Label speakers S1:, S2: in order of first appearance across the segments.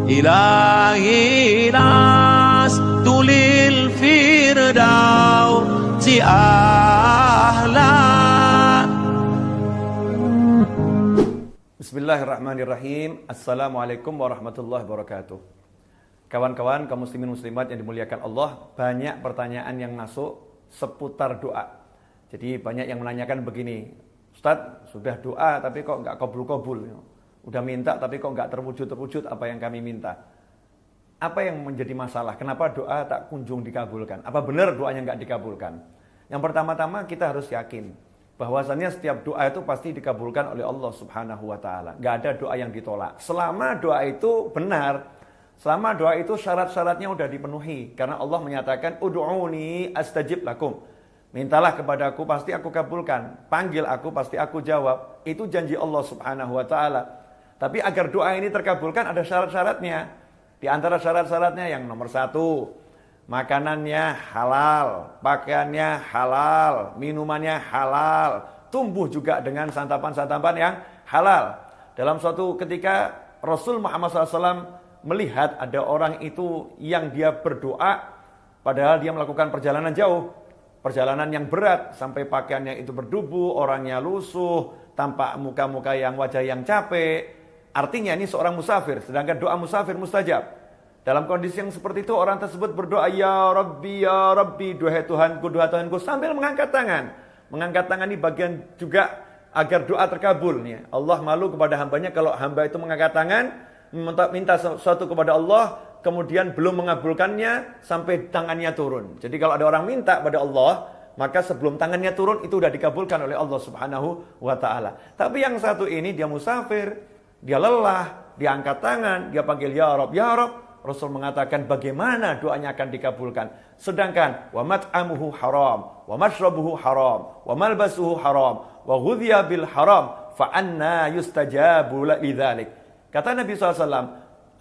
S1: إلهي لست للفردوس أهلا.
S2: Bismillahirrahmanirrahim. Assalamualaikum warahmatullahi wabarakatuh. Kawan-kawan kaum muslimin muslimat yang dimuliakan Allah, banyak pertanyaan yang masuk seputar doa. Jadi banyak yang menanyakan begini, Ustadz sudah doa tapi kok nggak kabul-kabul, udah minta tapi kok nggak terwujud-terwujud apa yang kami minta. Apa yang menjadi masalah? Kenapa doa tak kunjung dikabulkan? Apa benar doanya nggak dikabulkan? Yang pertama-tama kita harus yakin bahwasannya setiap doa itu pasti dikabulkan oleh Allah Subhanahu wa taala. Enggak ada doa yang ditolak. Selama doa itu benar, selama doa itu syarat-syaratnya udah dipenuhi. Karena Allah menyatakan ud'uni astajib lakum. Mintalah kepadaku pasti aku kabulkan. Panggil aku pasti aku jawab. Itu janji Allah Subhanahu wa taala. Tapi agar doa ini terkabulkan ada syarat-syaratnya. Di antara syarat-syaratnya yang nomor 1, makanannya halal, pakaiannya halal, minumannya halal, tumbuh juga dengan santapan-santapan yang halal. Dalam suatu ketika Rasul Muhammad SAW melihat ada orang itu yang dia berdoa padahal dia melakukan perjalanan jauh, perjalanan yang berat sampai pakaiannya itu berdebu, orangnya lusuh, tampak muka-muka yang wajah yang capek. Artinya ini seorang musafir, sedangkan doa musafir mustajab. Dalam kondisi yang seperti itu orang tersebut berdoa ya Rabbi, duhai Tuhanku sambil mengangkat tangan. Mengangkat tangan ini bagian juga agar doa terkabul nih. Allah malu kepada hambanya kalau hamba itu mengangkat tangan minta sesuatu kepada Allah kemudian belum mengabulkannya sampai tangannya turun. Jadi kalau ada orang minta pada Allah maka sebelum tangannya turun itu sudah dikabulkan oleh Allah Subhanahu wa taala. Tapi yang satu ini dia musafir, dia lelah, dia angkat tangan, dia panggil ya Rabb, ya Rabb. Rasul mengatakan bagaimana doanya akan dikabulkan. Sedangkan wa mat'amuhu haram, wa mashrabuhu haram, wa malbasuhu haram, wa ghudhiya bil haram, fa anna yustajabu lidzalik. Kata Nabi SAW,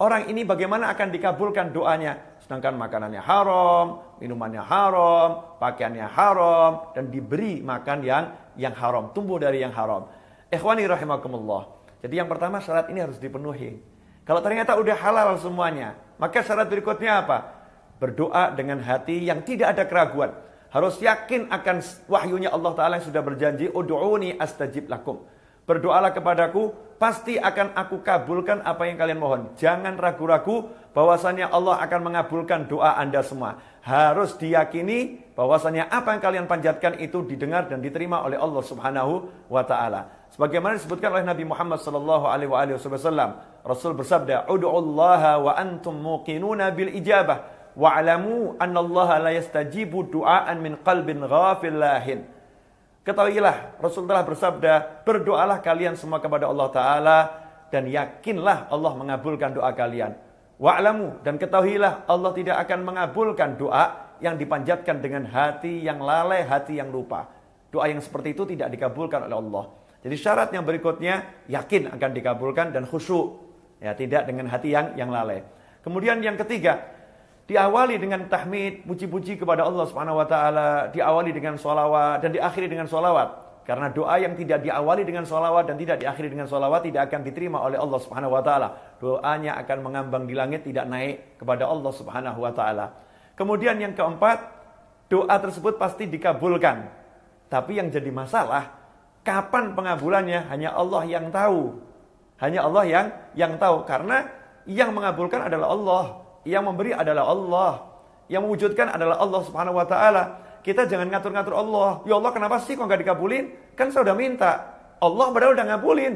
S2: orang ini bagaimana akan dikabulkan doanya? Sedangkan makanannya haram, minumannya haram, pakaiannya haram, dan diberi makan yang haram, tumbuh dari yang haram. Ikhwani rahimakumullah. Jadi yang pertama syarat ini harus dipenuhi. Kalau ternyata udah halal semuanya, maka syarat berikutnya apa? Berdoa dengan hati yang tidak ada keraguan. Harus yakin akan wahyunya Allah Ta'ala yang sudah berjanji, ud'uni astajib lakum. Berdoalah kepadaku, pasti akan aku kabulkan apa yang kalian mohon. Jangan ragu-ragu bahwasannya Allah akan mengabulkan doa Anda semua. Harus diyakini bahwasannya apa yang kalian panjatkan itu didengar dan diterima oleh Allah Subhanahu wa taala. Sebagaimana disebutkan oleh Nabi Muhammad sallallahu alaihi wasallam, Rasul bersabda, "Ud'ullaha wa antum muqinuna bil ijabah wa'lamu annallaha la yastajibu du'aan min qalbin ghafil lahin." Ketahuilah, Rasul telah bersabda, berdoalah kalian semua kepada Allah Ta'ala dan yakinlah Allah mengabulkan doa kalian. Wa'lamu, dan ketahuilah Allah tidak akan mengabulkan doa yang dipanjatkan dengan hati yang lalai, hati yang lupa. Doa yang seperti itu tidak dikabulkan oleh Allah. Jadi syarat yang berikutnya, yakin akan dikabulkan dan khusyuk. Ya, tidak dengan hati yang lalai. Kemudian yang ketiga, diawali dengan tahmid, puji-puji kepada Allah Subhanahu wa taala, diawali dengan sholawat dan diakhiri dengan sholawat. Karena doa yang tidak diawali dengan sholawat dan tidak diakhiri dengan sholawat tidak akan diterima oleh Allah Subhanahu wa taala. Doanya akan mengambang di langit, tidak naik kepada Allah Subhanahu wa taala. Kemudian yang keempat, doa tersebut pasti dikabulkan. Tapi yang jadi masalah, kapan pengabulannya hanya Allah yang tahu. Hanya Allah yang tahu karena yang mengabulkan adalah Allah. Yang memberi adalah Allah. Yang mewujudkan adalah Allah Subhanahu wa taala. Kita jangan ngatur-ngatur Allah. Ya Allah, kenapa sih kok enggak dikabulin? Kan saya udah minta. Allah padahal udah ngabulin.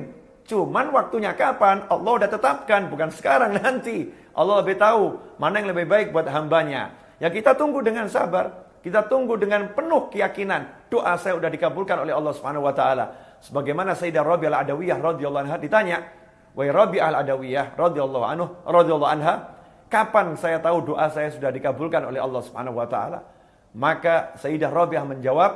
S2: Cuman waktunya kapan? Allah udah tetapkan, bukan sekarang, nanti. Allah lebih tahu mana yang lebih baik buat hambanya. Ya kita tunggu dengan sabar. Kita tunggu dengan penuh keyakinan. Doa saya udah dikabulkan oleh Allah Subhanahu wa taala. Sebagaimana Sayyidah Rabi'ah al-Adawiyah radhiyallahu anha ditanya, "Wahai Rabi'ah al-Adawiyah radhiyallahu anha, kapan saya tahu doa saya sudah dikabulkan oleh Allah Subhanahu wa taala?" Maka Sayyidah Rabi'ah menjawab,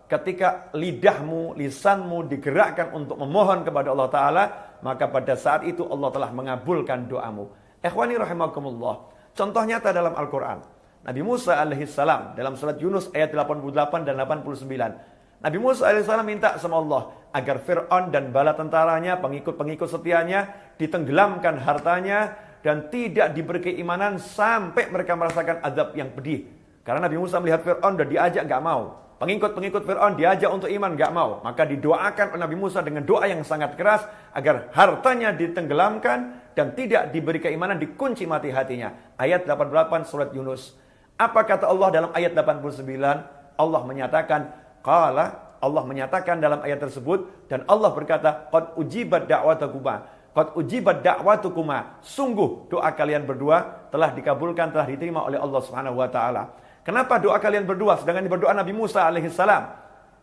S2: ketika lidahmu, lisanmu digerakkan untuk memohon kepada Allah taala, maka pada saat itu Allah telah mengabulkan doamu. Ikhwani rahimakumullah. Contoh nyata dalam Al-Qur'an. Nabi Musa alaihissalam dalam surat Yunus ayat 88 dan 89. Nabi Musa alaihissalam minta sama Allah agar Fir'aun dan bala tentaranya, pengikut-pengikut setianya ditenggelamkan hartanya dan tidak diberi keimanan sampai mereka merasakan azab yang pedih. Karena Nabi Musa melihat Fir'aun dan diajak nggak mau. Pengikut-pengikut Fir'aun diajak untuk iman nggak mau. Maka didoakan oleh Nabi Musa dengan doa yang sangat keras agar hartanya ditenggelamkan dan tidak diberi keimanan, dikunci mati hatinya. Ayat 88 surat Yunus. Apa kata Allah dalam ayat 89? Allah menyatakan dalam ayat tersebut, dan Allah berkata, qad ujibat da'watukuma, sungguh doa kalian berdua telah dikabulkan, telah diterima oleh Allah Subhanahu wa taala. Kenapa doa kalian berdua sedangkan berdoa Nabi Musa alaihissalam?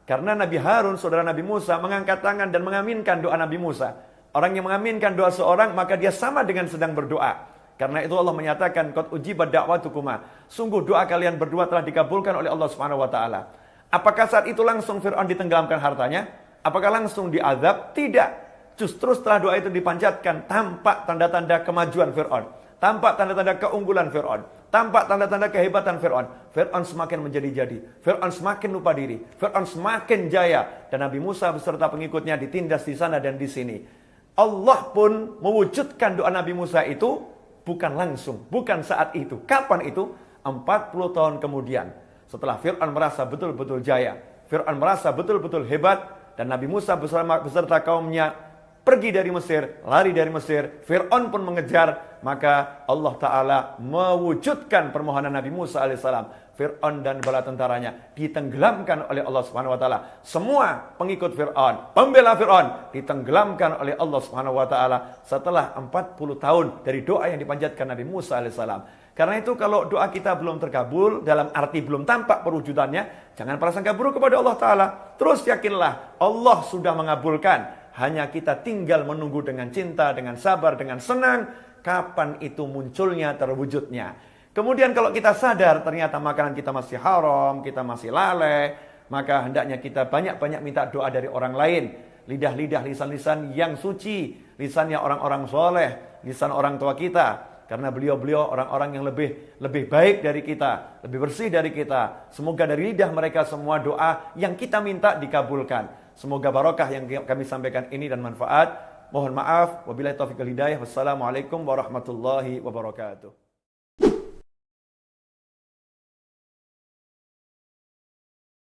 S2: Karena Nabi Harun, saudara Nabi Musa, mengangkat tangan dan mengaminkan doa Nabi Musa. Orang yang mengaminkan doa seorang, maka dia sama dengan sedang berdoa. Karena itu Allah menyatakan, qad ujibat da'watukuma, sungguh doa kalian berdua telah dikabulkan oleh Allah Subhanahu wa taala. Apakah saat itu langsung Fir'aun ditenggelamkan hartanya? Apakah langsung diazab? Tidak. Justru setelah doa itu dipanjatkan, tampak tanda-tanda kemajuan Fir'aun, tampak tanda-tanda keunggulan Fir'aun, tampak tanda-tanda kehebatan Fir'aun. Fir'aun semakin menjadi-jadi, Fir'aun semakin lupa diri, Fir'aun semakin jaya, dan Nabi Musa beserta pengikutnya ditindas di sana dan di sini. Allah pun mewujudkan doa Nabi Musa itu bukan langsung, bukan saat itu. Kapan itu? 40 tahun kemudian. Setelah Fir'aun merasa betul-betul jaya, Fir'aun merasa betul-betul hebat, dan Nabi Musa beserta kaumnya pergi dari Mesir, lari dari Mesir, Fir'aun pun mengejar, maka Allah Ta'ala mewujudkan permohonan Nabi Musa alaihissalam. Fir'aun dan bala tentaranya ditenggelamkan oleh Allah Subhanahu wa taala. Semua pengikut Fir'aun, pembela Fir'aun ditenggelamkan oleh Allah Subhanahu wa taala setelah 40 tahun dari doa yang dipanjatkan Nabi Musa alaihissalam. Karena itu kalau doa kita belum terkabul, dalam arti belum tampak perwujudannya, jangan prasangka buruk kepada Allah Ta'ala. Terus yakinlah Allah sudah mengabulkan. Hanya kita tinggal menunggu dengan cinta, dengan sabar, dengan senang, kapan itu munculnya, terwujudnya. Kemudian kalau kita sadar ternyata makanan kita masih haram, kita masih lalai, maka hendaknya kita banyak-banyak minta doa dari orang lain. Lidah-lidah, lisan-lisan yang suci, lisannya orang-orang soleh, lisan orang tua kita. Karena beliau-beliau orang-orang yang lebih baik dari kita, lebih bersih dari kita. Semoga dari lidah mereka semua doa yang kita minta dikabulkan. Semoga barokah yang kami sampaikan ini dan manfaat. Mohon maaf. Wabillahi taufiq wal hidayah. Wassalamualaikum warahmatullahi wabarakatuh.